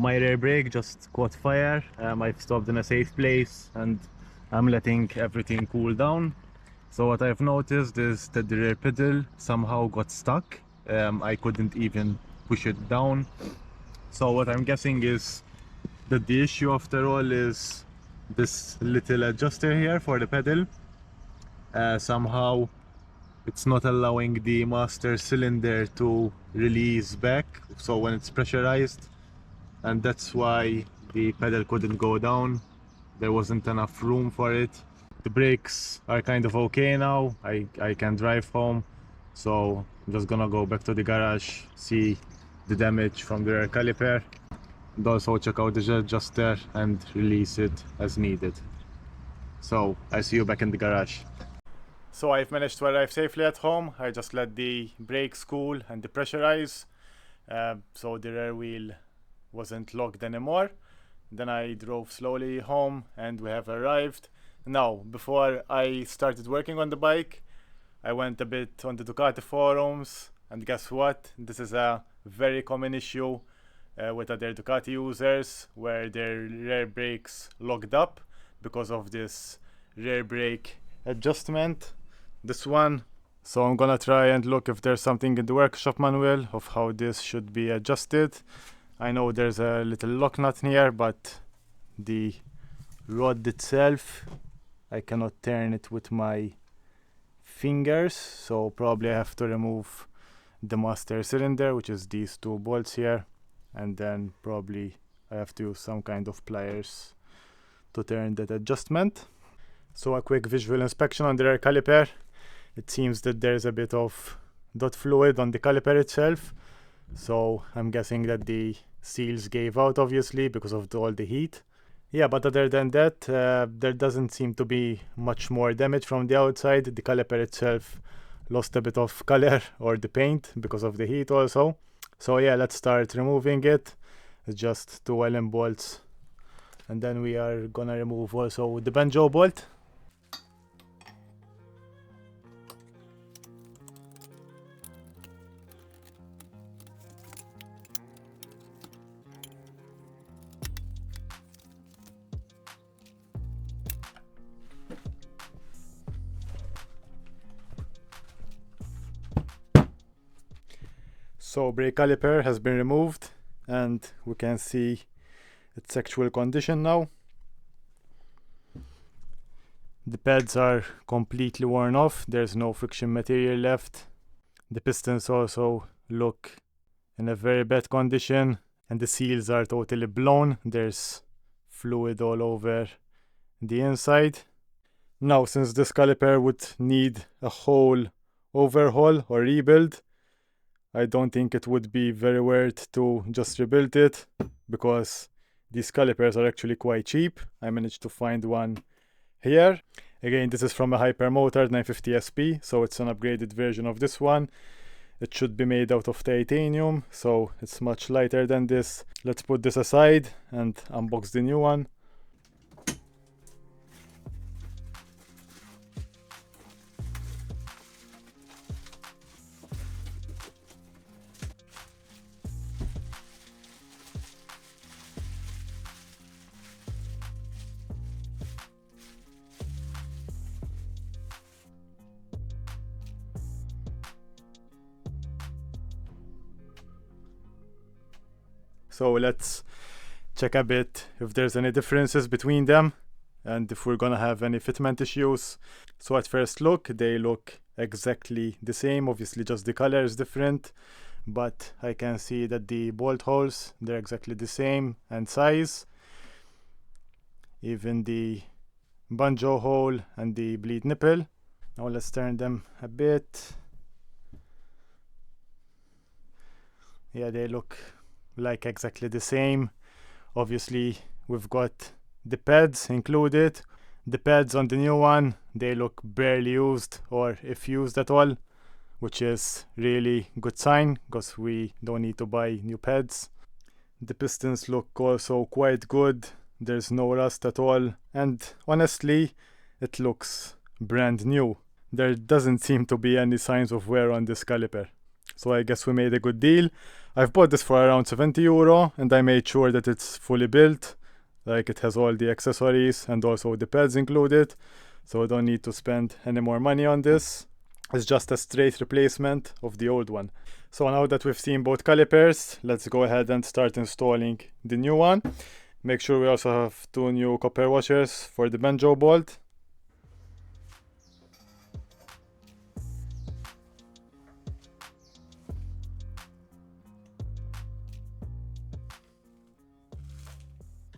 So my rear brake just caught fire. I've stopped in a safe place and I'm letting everything cool down. So what I've noticed is that the rear pedal somehow got stuck. I couldn't even push it down. So what I'm guessing is that the issue after all is this little adjuster here for the pedal. Somehow it's not allowing the master cylinder to release back, so when it's pressurized, and that's why the pedal couldn't go down. There wasn't enough room for it. The brakes are kind of okay now. I can drive home, so I'm just gonna go back to the garage, see the damage from the rear caliper, and also check out the adjuster and release it as needed. So I'll see you back in the garage. So I've managed to arrive safely at home. I just let the brakes cool and depressurize, so the rear wheel wasn't locked anymore. Then I drove slowly home and we have arrived. Now, before I started working on the bike, I went a bit on the Ducati forums, and guess what? This is a very common issue with other Ducati users, where their rear brakes locked up because of this rear brake adjustment, this one. So I'm gonna try and look if there's something in the workshop manual of how this should be adjusted. I know there's a little lock nut here, but the rod itself, I cannot turn it with my fingers, so probably I have to remove the master cylinder, which is these two bolts here, and then probably I have to use some kind of pliers to turn that adjustment. So a quick visual inspection on the rear caliper. It seems that there's a bit of dot fluid on the caliper itself, so I'm guessing that the seals gave out, obviously, because of all the heat. Yeah, but other than that, there doesn't seem to be much more damage from the outside. The caliper itself lost a bit of color, or the paint, because of the heat also. So yeah, let's start removing it. It's just two Allen bolts, and then we are gonna remove also the banjo bolt. So brake caliper has been removed and we can see its actual condition now. The pads are completely worn off, there's no friction material left. The pistons also look in a very bad condition and the seals are totally blown. There's fluid all over the inside. Now, since this caliper would need a whole overhaul or rebuild, I don't think it would be very worth to just rebuild it, because these calipers are actually quite cheap. I managed to find one here. Again, this is from a Hypermotard 950 SP, so it's an upgraded version of this one. It should be made out of titanium, so it's much lighter than this. Let's put this aside and unbox the new one. So let's check a bit if there's any differences between them and if we're gonna have any fitment issues. So at first look, they look exactly the same. Obviously just the color is different, but I can see that the bolt holes, they're exactly the same and size. Even the banjo hole and the bleed nipple. Now let's turn them a bit. Yeah, they look like exactly the same. Obviously we've got the pads included. The pads on the new one, they look barely used, or if used at all, which is really good sign because we don't need to buy new pads. The pistons look also quite good. There's no rust at all, and honestly it looks brand new. There doesn't seem to be any signs of wear on this caliper. so I guess we made a good deal. I've bought this for around €70 and I made sure that it's fully built, like it has all the accessories and also the pads included, so I don't need to spend any more money on this. It's just a straight replacement of the old one. So now that we've seen both calipers, let's go ahead and start installing the new one. Make sure we also have 2 new copper washers for the banjo bolt.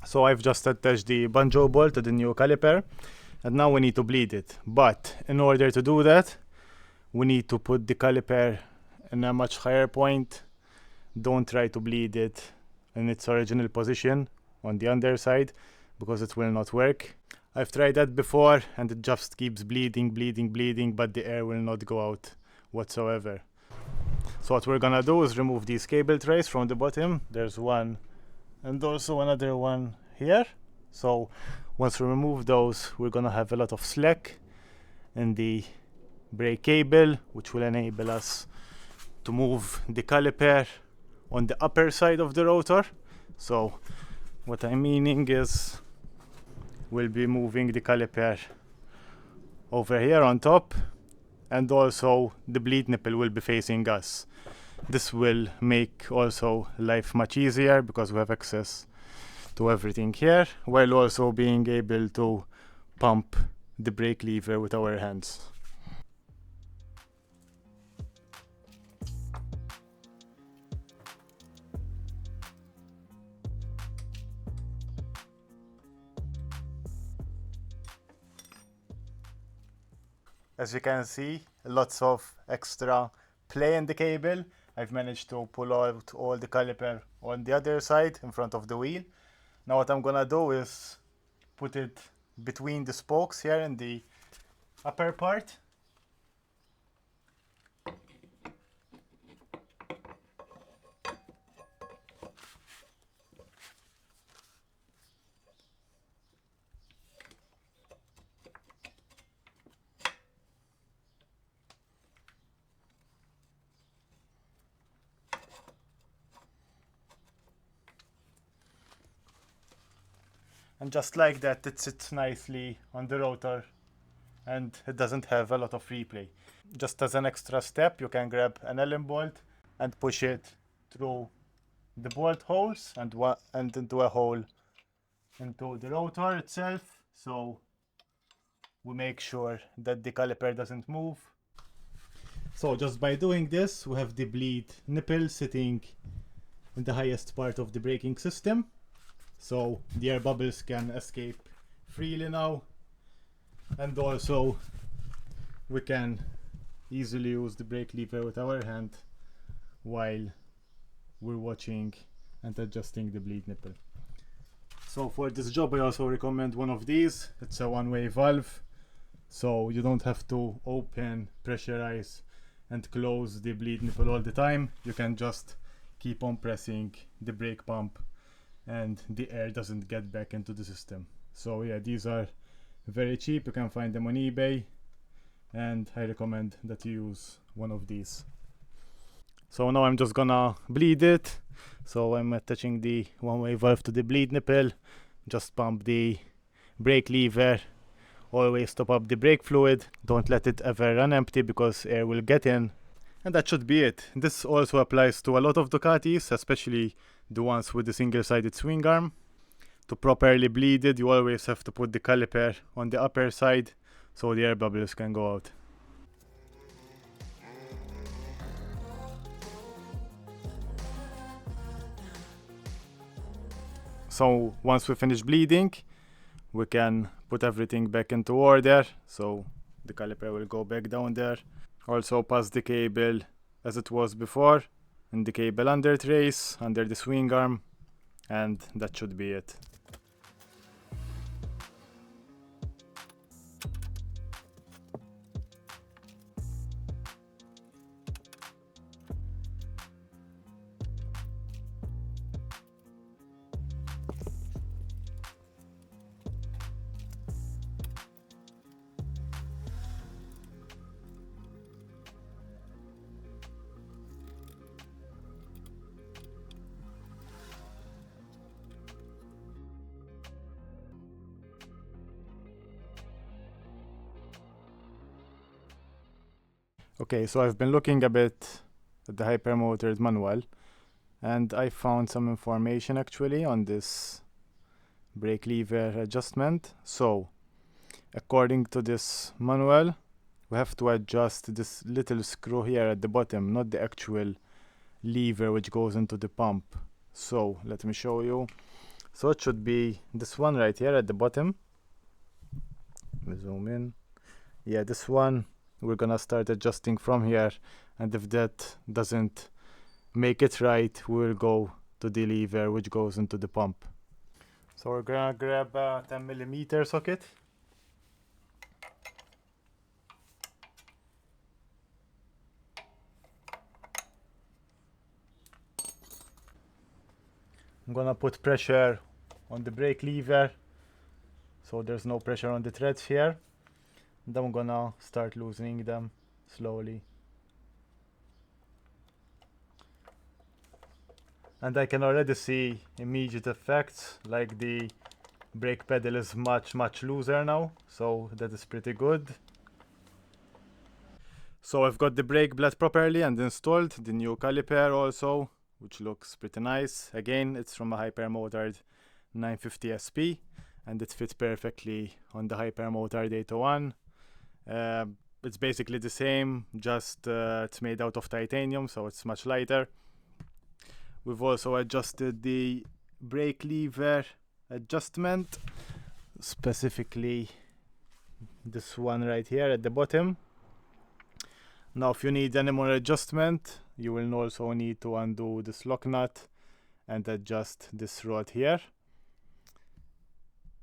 So I've just attached the banjo bolt to the new caliper, and now we need to bleed it. But in order to do that, we need to put the caliper in a much higher point. Don't try to bleed it in its original position on the underside, because it will not work. I've tried that before and it just keeps bleeding, but the air will not go out whatsoever. So what we're gonna do is remove these cable trays from the bottom. There's one and also another one here. So once we remove those, we're gonna have a lot of slack in the brake cable, which will enable us to move the caliper on the upper side of the rotor. So what I'm meaning is we'll be moving the caliper over here on top, and also the bleed nipple will be facing us. This will make also life much easier because we have access to everything here, while also being able to pump the brake lever with our hands. As you can see, lots of extra play in the cable. I've managed to pull out all the caliper on the other side in front of the wheel. Now what I'm gonna do is put it between the spokes here in the upper part. And just like that, it sits nicely on the rotor and it doesn't have a lot of replay. Just as an extra step, you can grab an Allen bolt and push it through the bolt holes and into a hole into the rotor itself, so we make sure that the caliper doesn't move. So just by doing this, we have the bleed nipple sitting in the highest part of the braking system, so the air bubbles can escape freely now, and also we can easily use the brake lever with our hand while we're watching and adjusting the bleed nipple. So for this job I also recommend one of these. It's a one-way valve, so you don't have to open, pressurize and close the bleed nipple all the time. You can just keep on pressing the brake pump and the air doesn't get back into the system. So yeah, these are very cheap. You can find them on eBay, and I recommend that you use one of these. So now I'm just gonna bleed it. So I'm attaching the one-way valve to the bleed nipple. Just pump the brake lever. Always top up the brake fluid. Don't let it ever run empty because air will get in. And that should be it. This also applies to a lot of Ducatis, especially the ones with the single-sided swing arm. To properly bleed it, you always have to put the caliper on the upper side so the air bubbles can go out. So once we finish bleeding, we can put everything back into order. So the caliper will go back down there. Also pass the cable as it was before in the cable under trace, under the swing arm, and that should be it. Okay, so I've been looking a bit at the Hypermotard manual, and I found some information actually on this brake lever adjustment. So according to this manual, we have to adjust this little screw here at the bottom, not the actual lever which goes into the pump. So let me show you. So it should be this one right here at the bottom. Let me zoom in. Yeah, this one. We're gonna start adjusting from here, and if that doesn't make it right, we'll go to the lever which goes into the pump. So we're gonna grab a 10mm socket. I'm gonna put pressure on the brake lever so there's no pressure on the threads here, and I'm gonna start loosening them slowly. And I can already see immediate effects, like the brake pedal is much looser now, so that is pretty good. So I've got the brake blade properly and installed the new caliper also, which looks pretty nice. Again, it's from a Hypermotard 950 SP, and it fits perfectly on the Hypermotard 801. It's basically the same, just it's made out of titanium, so it's much lighter. We've also adjusted the brake lever adjustment, specifically this one right here at the bottom. Now if you need any more adjustment, you will also need to undo this lock nut and adjust this rod here.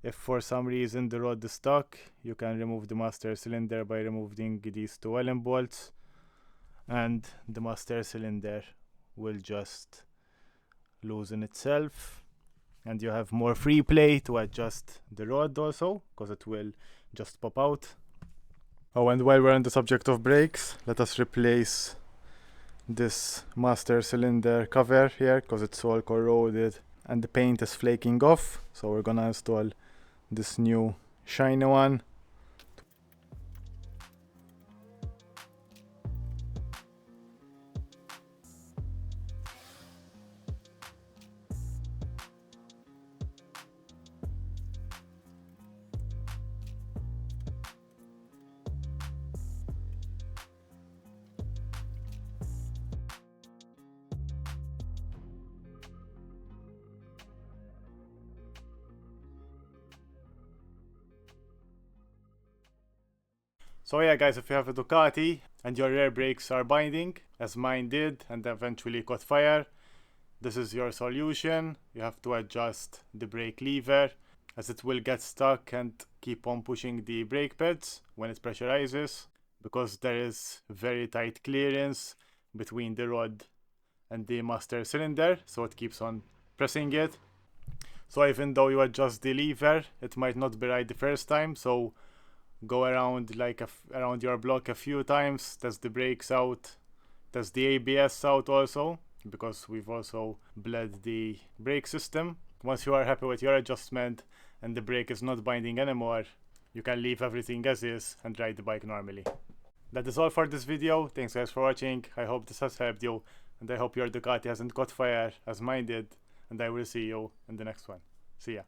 If for some reason the rod is stuck, you can remove the master cylinder by removing these two Allen bolts, and the master cylinder will just loosen itself, and you have more free play to adjust the rod also, because it will just pop out. Oh, and while we're on the subject of brakes, let us replace this master cylinder cover here, because it's all corroded and the paint is flaking off. So we're gonna install this new shiny one. So yeah guys, if you have a Ducati and your rear brakes are binding, as mine did, and eventually caught fire, this is your solution. You have to adjust the brake lever, as it will get stuck and keep on pushing the brake pads when it pressurizes, because there is very tight clearance between the rod and the master cylinder, so it keeps on pressing it. So even though you adjust the lever, it might not be right the first time, so go around around your block a few times, test the brakes out, test the ABS out also, because we've also bled the brake system. Once you are happy with your adjustment and the brake is not binding anymore, you can leave everything as is and ride the bike normally. That is all for this video. Thanks guys for watching. I hope this has helped you, and I hope your Ducati hasn't caught fire as mine did, and I will see you in the next one. See ya.